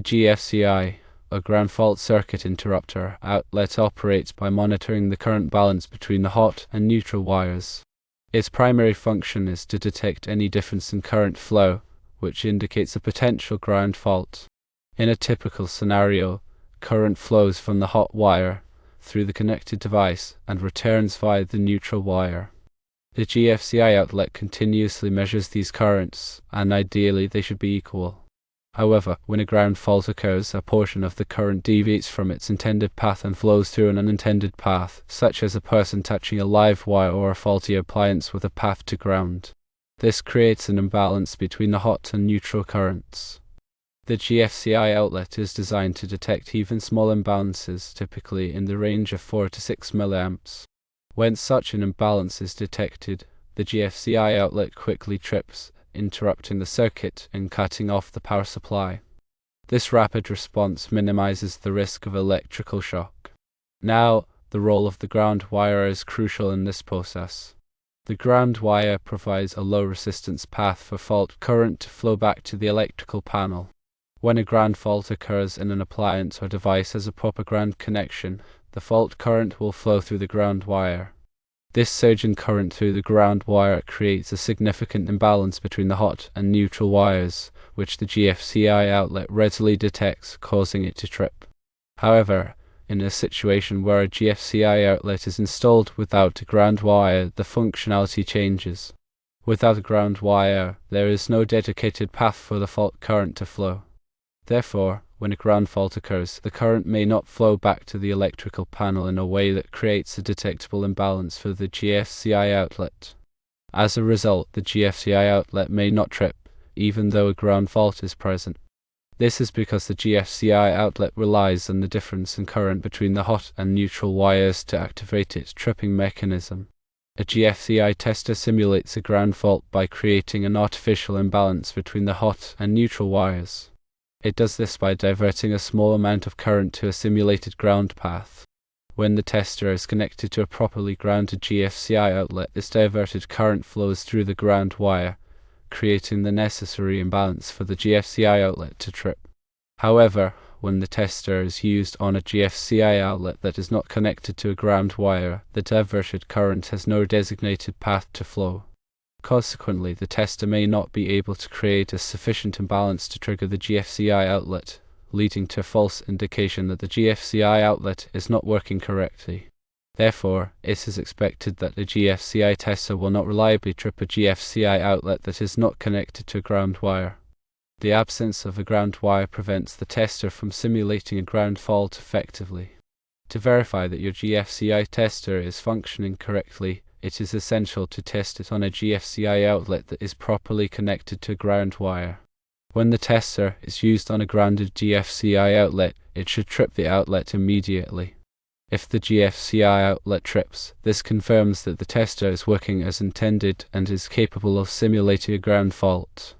A GFCI, a ground fault circuit interrupter outlet, operates by monitoring the current balance between the hot and neutral wires. Its primary function is to detect any difference in current flow, which indicates a potential ground fault. In a typical scenario, current flows from the hot wire through the connected device and returns via the neutral wire. The GFCI outlet continuously measures these currents, and ideally they should be equal. However, when a ground fault occurs, a portion of the current deviates from its intended path and flows through an unintended path, such as a person touching a live wire or a faulty appliance with a path to ground. This creates an imbalance between the hot and neutral currents. The GFCI outlet is designed to detect even small imbalances, typically in the range of 4 to 6 milliamps. When such an imbalance is detected, the GFCI outlet quickly trips, interrupting the circuit and cutting off the power supply. This rapid response minimizes the risk of electrical shock. Now, the role of the ground wire is crucial in this process. The ground wire provides a low resistance path for fault current to flow back to the electrical panel. When a ground fault occurs and an appliance or device has a proper ground connection, the fault current will flow through the ground wire. This surge in current through the ground wire creates a significant imbalance between the hot and neutral wires, which the GFCI outlet readily detects, causing it to trip. However, in a situation where a GFCI outlet is installed without a ground wire, the functionality changes. Without a ground wire, there is no dedicated path for the fault current to flow. Therefore, when a ground fault occurs, the current may not flow back to the electrical panel in a way that creates a detectable imbalance for the GFCI outlet. As a result, the GFCI outlet may not trip, even though a ground fault is present. This is because the GFCI outlet relies on the difference in current between the hot and neutral wires to activate its tripping mechanism. A GFCI tester simulates a ground fault by creating an artificial imbalance between the hot and neutral wires. It does this by diverting a small amount of current to a simulated ground path. When the tester is connected to a properly grounded GFCI outlet, this diverted current flows through the ground wire, creating the necessary imbalance for the GFCI outlet to trip. However, when the tester is used on a GFCI outlet that is not connected to a ground wire, the diverted current has no designated path to flow. Consequently, the tester may not be able to create a sufficient imbalance to trigger the GFCI outlet, leading to a false indication that the GFCI outlet is not working correctly. Therefore, it is expected that the GFCI tester will not reliably trip a GFCI outlet that is not connected to a ground wire. The absence of a ground wire prevents the tester from simulating a ground fault effectively. To verify that your GFCI tester is functioning correctly, it is essential to test it on a GFCI outlet that is properly connected to a ground wire. When the tester is used on a grounded GFCI outlet, it should trip the outlet immediately. If the GFCI outlet trips, this confirms that the tester is working as intended and is capable of simulating a ground fault.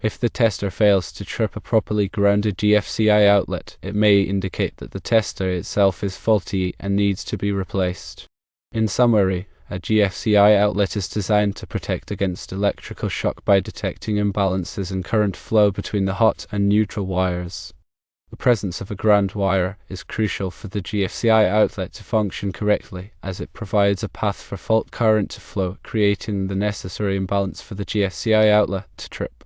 If the tester fails to trip a properly grounded GFCI outlet, it may indicate that the tester itself is faulty and needs to be replaced. In summary, a GFCI outlet is designed to protect against electrical shock by detecting imbalances in current flow between the hot and neutral wires. The presence of a ground wire is crucial for the GFCI outlet to function correctly, as it provides a path for fault current to flow, creating the necessary imbalance for the GFCI outlet to trip.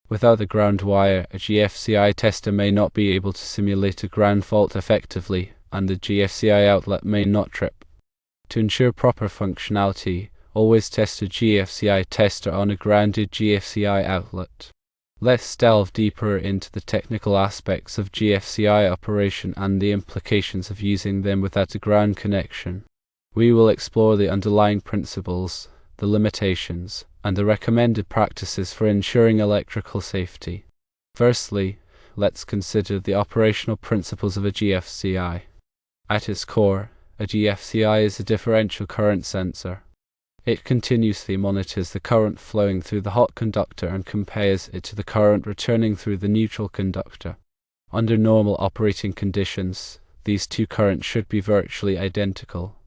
Without a ground wire, a GFCI tester may not be able to simulate a ground fault effectively, and the GFCI outlet may not trip. To ensure proper functionality, always test a GFCI tester on a grounded GFCI outlet. Let's delve deeper into the technical aspects of GFCI operation and the implications of using them without a ground connection. We will explore the underlying principles, the limitations, and the recommended practices for ensuring electrical safety. Firstly, let's consider the operational principles of a GFCI. At its core, a GFCI is a differential current sensor. It continuously monitors the current flowing through the hot conductor and compares it to the current returning through the neutral conductor. Under normal operating conditions, these two currents should be virtually identical.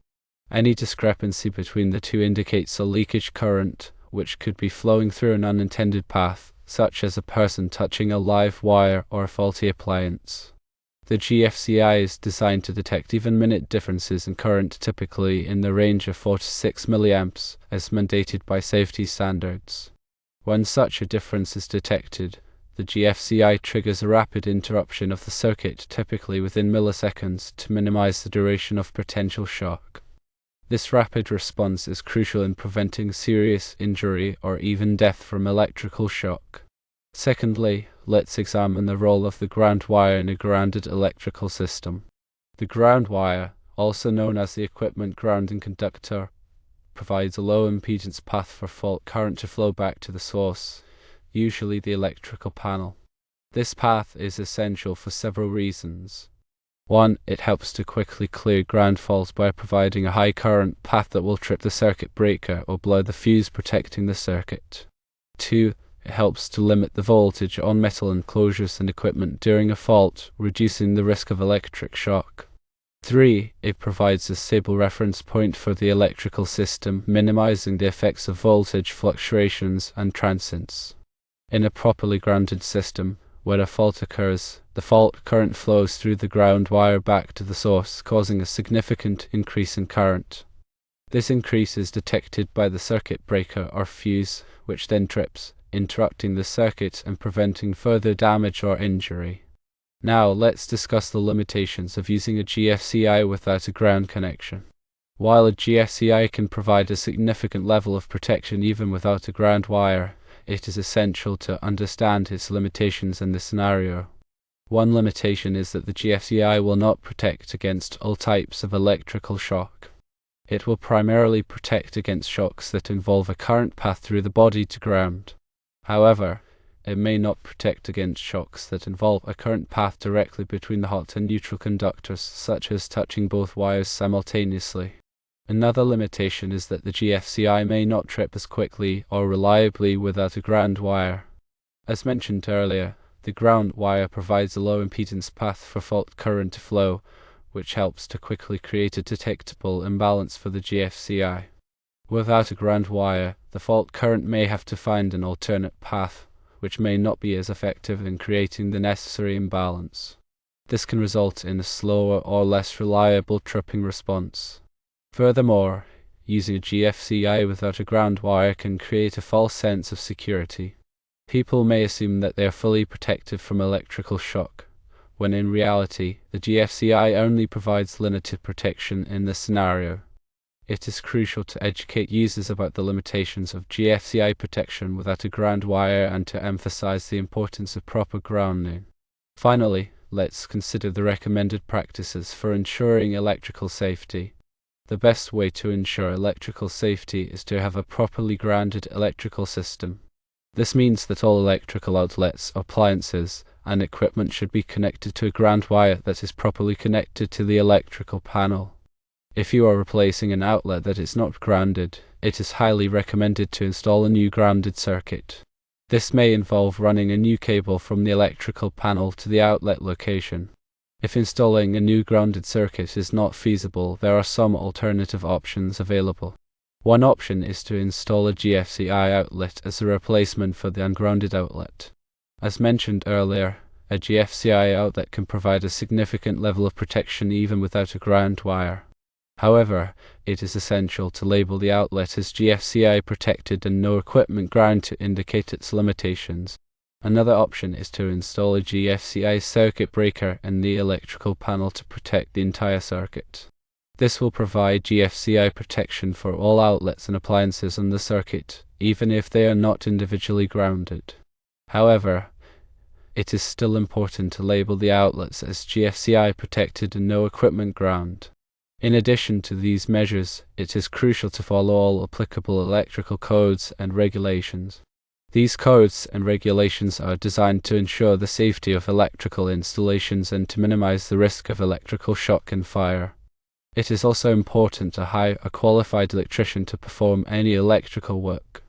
Any discrepancy between the two indicates a leakage current, which could be flowing through an unintended path, such as a person touching a live wire or a faulty appliance. The GFCI is designed to detect even minute differences in current, typically in the range of 4 to 6 milliamps, as mandated by safety standards. When such a difference is detected, the GFCI triggers a rapid interruption of the circuit, typically within milliseconds, to minimize the duration of potential shock. This rapid response is crucial in preventing serious injury or even death from electrical shock. Secondly, let's examine the role of the ground wire in a grounded electrical system. The ground wire, also known as the equipment grounding conductor, provides a low impedance path for fault current to flow back to the source, usually the electrical panel. This path is essential for several reasons. 1. It helps to quickly clear ground faults by providing a high current path that will trip the circuit breaker or blow the fuse protecting the circuit. 2. It helps to limit the voltage on metal enclosures and equipment during a fault, reducing the risk of electric shock. 3. It provides a stable reference point for the electrical system, minimizing the effects of voltage fluctuations and transients. In a properly grounded system, when a fault occurs, the fault current flows through the ground wire back to the source, causing a significant increase in current. This increase is detected by the circuit breaker or fuse, which then trips, interrupting the circuit and preventing further damage or injury. Now let's discuss the limitations of using a GFCI without a ground connection. While a GFCI can provide a significant level of protection even without a ground wire, it is essential to understand its limitations in this scenario. One limitation is that the GFCI will not protect against all types of electrical shock. It will primarily protect against shocks that involve a current path through the body to ground. However, it may not protect against shocks that involve a current path directly between the hot and neutral conductors, such as touching both wires simultaneously. Another limitation is that the GFCI may not trip as quickly or reliably without a ground wire. As mentioned earlier, the ground wire provides a low impedance path for fault current to flow, which helps to quickly create a detectable imbalance for the GFCI. Without a ground wire, the fault current may have to find an alternate path, which may not be as effective in creating the necessary imbalance. This can result in a slower or less reliable tripping response. Furthermore, using a GFCI without a ground wire can create a false sense of security. People may assume that they are fully protected from electrical shock, when in reality, the GFCI only provides limited protection in this scenario. It is crucial to educate users about the limitations of GFCI protection without a ground wire and to emphasize the importance of proper grounding. Finally, let's consider the recommended practices for ensuring electrical safety. The best way to ensure electrical safety is to have a properly grounded electrical system. This means that all electrical outlets, appliances, and equipment should be connected to a ground wire that is properly connected to the electrical panel. If you are replacing an outlet that is not grounded, it is highly recommended to install a new grounded circuit. This may involve running a new cable from the electrical panel to the outlet location. If installing a new grounded circuit is not feasible, there are some alternative options available. One option is to install a GFCI outlet as a replacement for the ungrounded outlet. As mentioned earlier, a GFCI outlet can provide a significant level of protection even without a ground wire. However, it is essential to label the outlet as GFCI protected and no equipment ground to indicate its limitations. Another option is to install a GFCI circuit breaker in the electrical panel to protect the entire circuit. This will provide GFCI protection for all outlets and appliances on the circuit, even if they are not individually grounded. However, it is still important to label the outlets as GFCI protected and no equipment ground. In addition to these measures, it is crucial to follow all applicable electrical codes and regulations. These codes and regulations are designed to ensure the safety of electrical installations and to minimize the risk of electrical shock and fire. It is also important to hire a qualified electrician to perform any electrical work.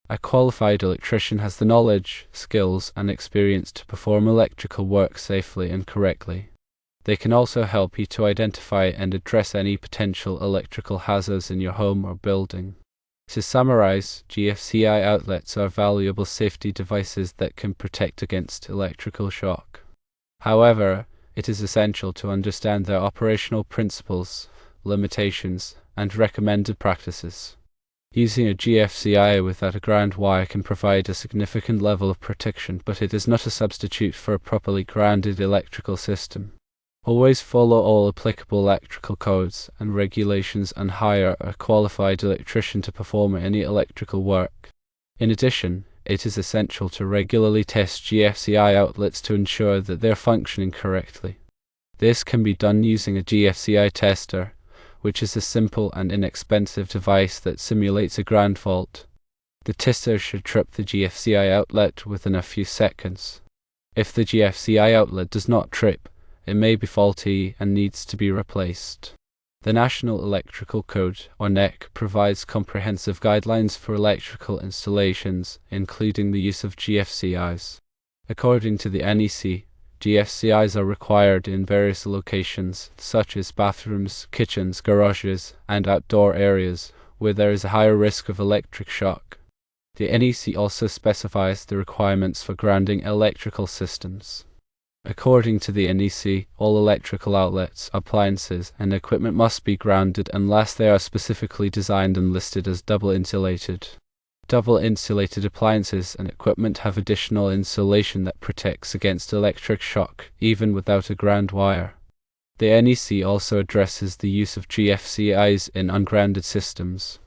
A qualified electrician has the knowledge, skills, and experience to perform electrical work safely and correctly. They can also help you to identify and address any potential electrical hazards in your home or building. To summarize, GFCI outlets are valuable safety devices that can protect against electrical shock. However, it is essential to understand their operational principles, limitations, and recommended practices. Using a GFCI without a ground wire can provide a significant level of protection, but it is not a substitute for a properly grounded electrical system. Always follow all applicable electrical codes and regulations and hire a qualified electrician to perform any electrical work. In addition, it is essential to regularly test GFCI outlets to ensure that they are functioning correctly. This can be done using a GFCI tester, which is a simple and inexpensive device that simulates a ground fault. The tester should trip the GFCI outlet within a few seconds. If the GFCI outlet does not trip, it may be faulty and needs to be replaced. The National Electrical Code, or NEC, provides comprehensive guidelines for electrical installations, including the use of GFCIs. According to the NEC, GFCIs are required in various locations, such as bathrooms, kitchens, garages, and outdoor areas, where there is a higher risk of electric shock. The NEC also specifies the requirements for grounding electrical systems. According to the NEC, all electrical outlets, appliances, and equipment must be grounded unless they are specifically designed and listed as double-insulated. Double-insulated appliances and equipment have additional insulation that protects against electric shock, even without a ground wire. The NEC also addresses the use of GFCIs in ungrounded systems.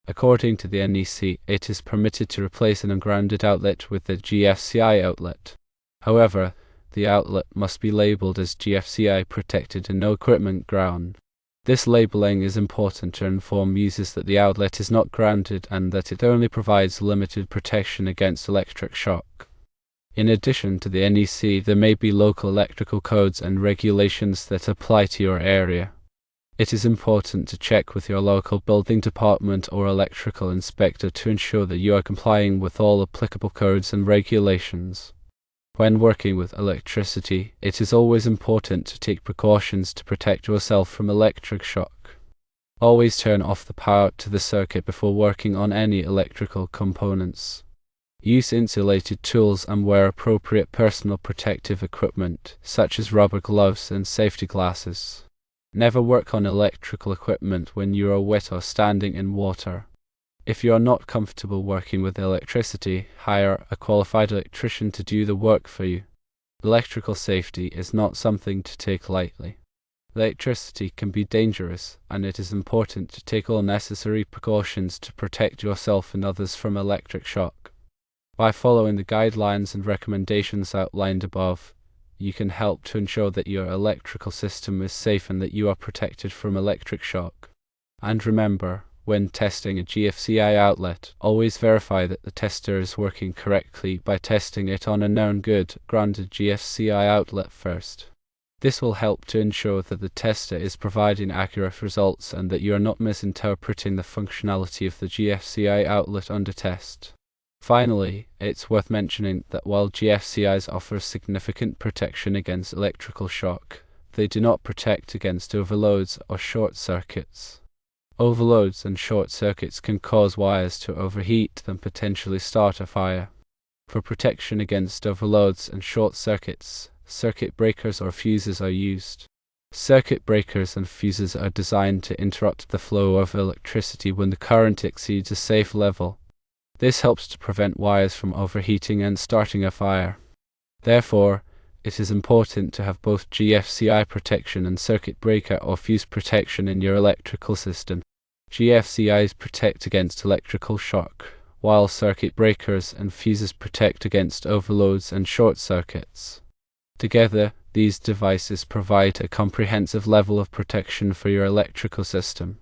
According to the NEC, it is permitted to replace an ungrounded outlet with a GFCI outlet. However, the outlet must be labeled as GFCI protected and no equipment ground. This labeling is important to inform users that the outlet is not grounded and that it only provides limited protection against electric shock. In addition to the NEC, there may be local electrical codes and regulations that apply to your area. It is important to check with your local building department or electrical inspector to ensure that you are complying with all applicable codes and regulations. When working with electricity, it is always important to take precautions to protect yourself from electric shock. Always turn off the power to the circuit before working on any electrical components. Use insulated tools and wear appropriate personal protective equipment, such as rubber gloves and safety glasses. Never work on electrical equipment when you are wet or standing in water. If you are not comfortable working with electricity, hire a qualified electrician to do the work for you. Electrical safety is not something to take lightly. Electricity can be dangerous, and it is important to take all necessary precautions to protect yourself and others from electric shock. By following the guidelines and recommendations outlined above, you can help to ensure that your electrical system is safe and that you are protected from electric shock. And remember, when testing a GFCI outlet, always verify that the tester is working correctly by testing it on a known good, grounded GFCI outlet first. This will help to ensure that the tester is providing accurate results and that you are not misinterpreting the functionality of the GFCI outlet under test. Finally, it's worth mentioning that while GFCIs offer significant protection against electrical shock, they do not protect against overloads or short circuits. Overloads and short circuits can cause wires to overheat and potentially start a fire. For protection against overloads and short circuits, circuit breakers or fuses are used. Circuit breakers and fuses are designed to interrupt the flow of electricity when the current exceeds a safe level. This helps to prevent wires from overheating and starting a fire. Therefore, it is important to have both GFCI protection and circuit breaker or fuse protection in your electrical system. GFCIs protect against electrical shock, while circuit breakers and fuses protect against overloads and short circuits. Together, these devices provide a comprehensive level of protection for your electrical system.